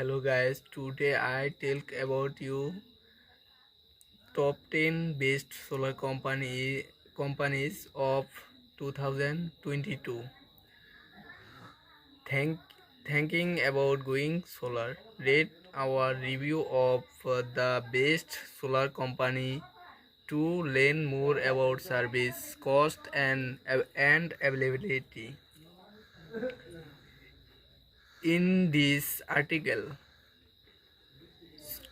Hello guys, today I talk about you top 10 best solar companies of 2022. Thank Thinking about going solar. Rate our review of the best solar company to learn more about service, cost and availability. In this article,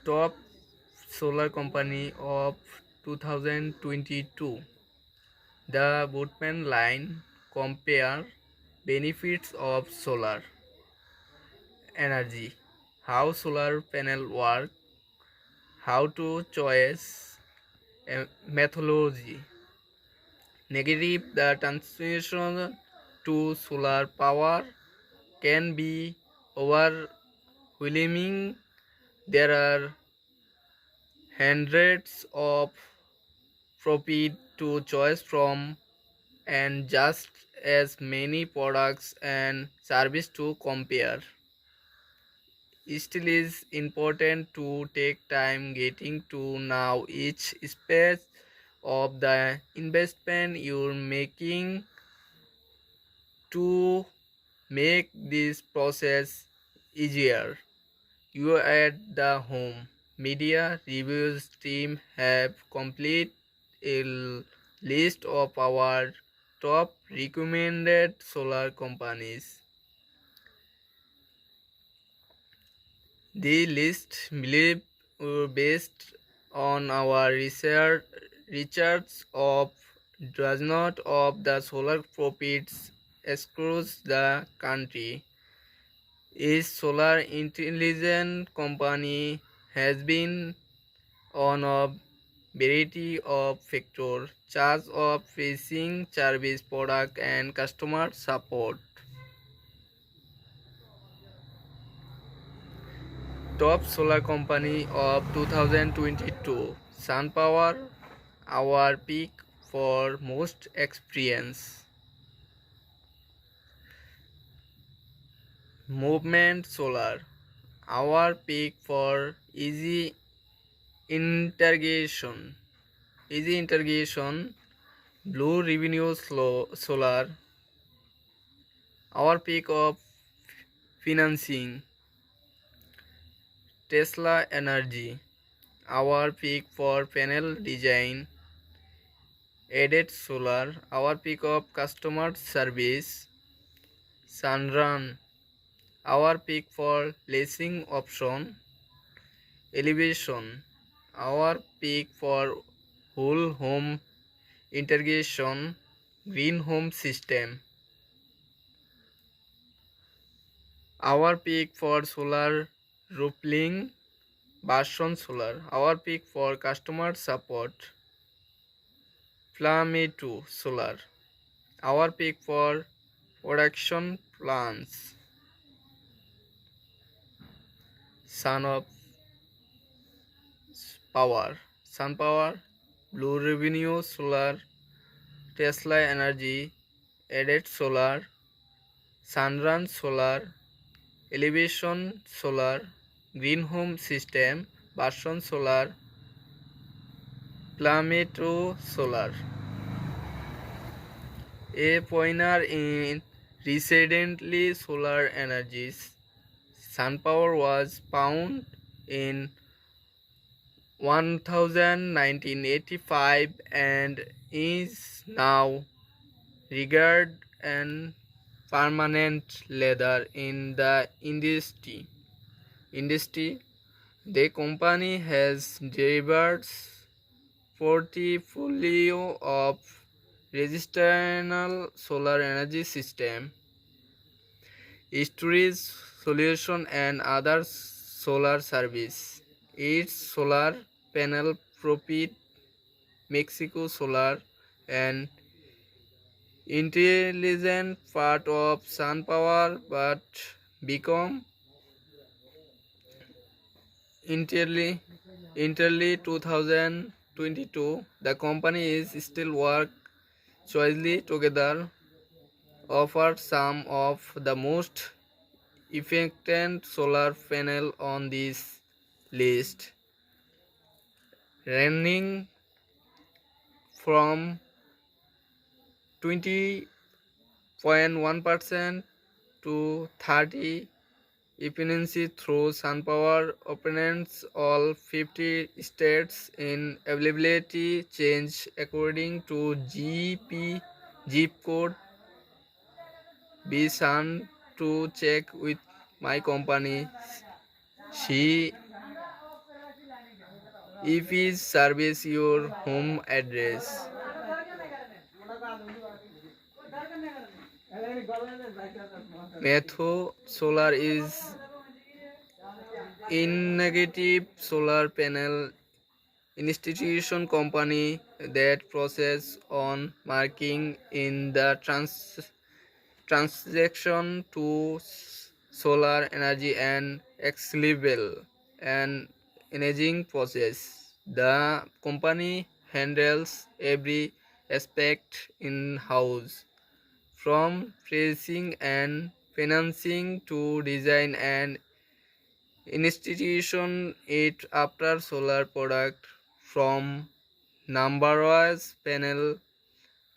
top solar company of 2022. The Bootman line compare benefits of solar energy, how solar panel work, how to choose methodology. Negative, the transition to solar power can be overwhelming. There are hundreds of profit to choose from and just as many products and service to compare. Still is important to take time getting to know each space of the investment you're making to make this process easier. You at the home media reviews team have complete a list of our top recommended solar companies. The list believe based on our research of does not of the solar profits across the country. Each solar intelligent company has been on a variety of factors, charge of pricing, service, product, and customer support. Top solar company of 2022, SunPower, our pick for most experience. Movement Solar, our pick for integration. Easy integration. Blue Revenue Solar, our pick of financing. Tesla Energy, our pick for panel design. Added Solar, our pick of customer service. Sunrun, our pick for leasing option. Elevation, our pick for whole home integration. Green home system, our pick for solar roofing. Version Solar, our pick for customer support. Flame 2 Solar, our pick for production plans. Sun of Power, SunPower, Blue Revenue Solar, Tesla Energy, Added Solar, Sunrun Solar, Elevation Solar, Green Home System, Version Solar, Plameto Solar. A pioneer in recently solar energies, SunPower was founded in 1985 and is now regarded an permanent leader in the industry. The company has diverse portfolio of residential solar energy system, storage solution and other solar service. Its solar panel profit Mexico Solar and intelligent part of SunPower but become entirely 2022. The company is still work jointly together, offer some of the most effective solar panel on this list, ranging from 20.1% to 30 efficiency through sunpower operates all 50 states in availability change according to GP zip code. Be sun to check with my company. She if is service your home address. Metho Solar is in negative solar panel institution company that process on marking in the transaction to solar energy and exclusive and enaging process. The company handles every aspect in house from pricing and financing to design and institution it after solar product from numbers panel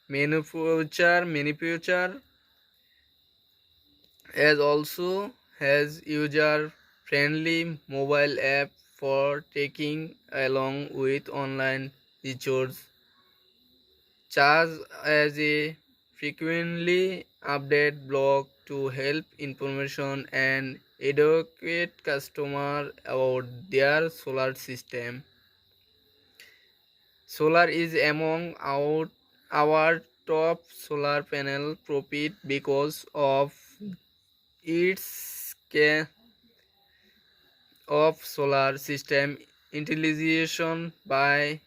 manufacture as also has user friendly mobile app for taking along with online features charge as a frequently update blog to help information and educate customer about their solar system. Solar is among our top solar panel profit because of its of solar system intelligence by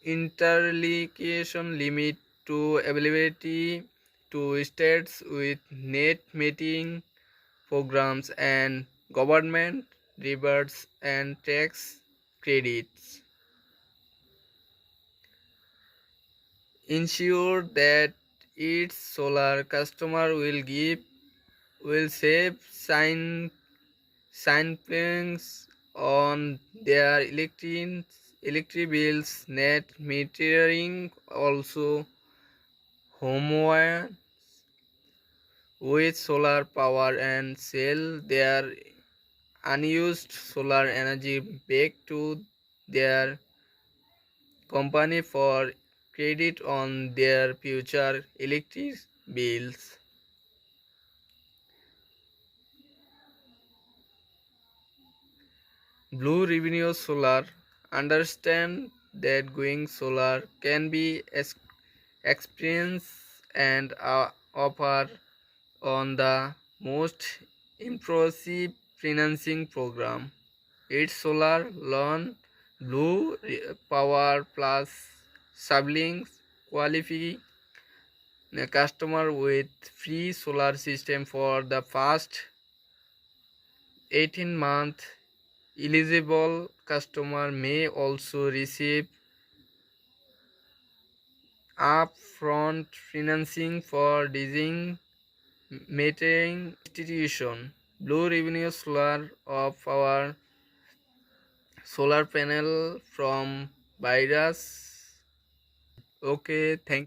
interlinkation limit to availability to states with net metering programs and government rebates and tax credits. Ensure that its solar customer will save savings on their electric bills. Net metering also homeowners with solar power and sell their unused solar energy back to their company for credit on their future electric bills. Blue Revenue Solar understand that going solar can be experienced and offer on the most impressive financing program. Its solar loan Blue Power Plus siblings qualify a customer with free solar system for the first 18 months. Eligible customer may also receive upfront financing for design metering institution. Blue Revenue Solar of our solar panel from virus. Okay, thank